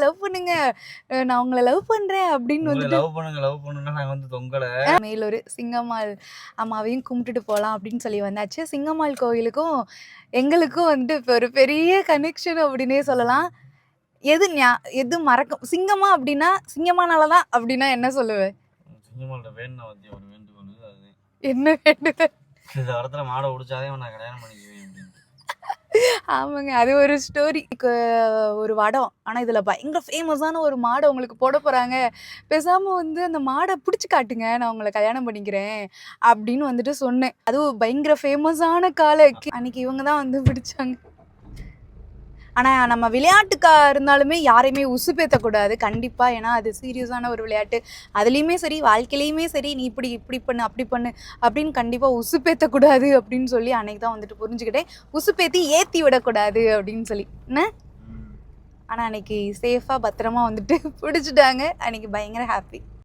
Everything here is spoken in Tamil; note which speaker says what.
Speaker 1: லவ் பண்ணுங்க, நான் உங்கள லவ் பண்றேன் அப்படின்னு வந்துட்டு
Speaker 2: லவ் பண்ணுன்னா நாங்க வந்து தொங்கல.
Speaker 1: மேலூர் சிங்கம்மாள் அம்மாவையும் கும்பிட்டுட்டு போலாம் அப்படின்னு சொல்லி வந்தாச்சு. சிங்கம்மாள் கோயிலுக்கும் எங்களுக்கும் வந்துட்டு இப்ப ஒரு பெரிய கனெக்ஷன் அப்படின்னே சொல்லலாம். எது மறக்க சிங்கமா அப்படின்னா சிங்கமானால தான் அப்படின்னா என்ன சொல்லுவேன்?
Speaker 2: சிங்கம்மாள்ட்ட வேணும்னா வந்து ஒரு வேண்டுகோள் அது.
Speaker 1: என்ன வேண்டுதல்?
Speaker 2: இந்த இடத்துல மாடை உடிச்சாதே நான் கல்யாணம் பண்ணிக்குவேன் அப்படின்னு.
Speaker 1: ஆமாங்க. அது ஒரு ஸ்டோரி. ஒரு வடம். ஆனா இதுல பயங்கர ஃபேமஸான ஒரு மாட உங்களுக்கு போட போறாங்க. பேசாம வந்து அந்த மாட புடிச்சு காட்டுங்க. நான் உங்கள கல்யாணம் பண்ணிக்கிறேன். அப்படின்னு வந்துட்டு சொன்னேன். அதுவும் பயங்கர ஃபேமஸான காளை. அன்னைக்கு இவங்க தான் வந்து பிடிச்சாங்க. ஆனா நம்ம விளையாட்டுக்கா இருந்தாலுமே யாரையுமே உசுப்பேத்தக்கூடாது கண்டிப்பா. ஏன்னா அது சீரியஸான ஒரு விளையாட்டு. அதுலயுமே சரி, வாழ்க்கையிலயுமே சரி, நீ இப்படி பண்ணு, அப்படி பண்ணு அப்படின்னு கண்டிப்பா உசுப்பேத்தக்கூடாது அப்படின்னு சொல்லி அன்னைக்கு தான் வந்துட்டு புரிஞ்சுக்கிட்டேன். உசுப்பேத்தி ஏத்தி விடக்கூடாது அப்படின்னு சொல்லி. என்ன? ஆனா அன்னைக்கு சேஃபா பத்திரமா வந்துட்டு பிடிச்சிட்டாங்க. அன்னைக்கு பயங்கர ஹாப்பி.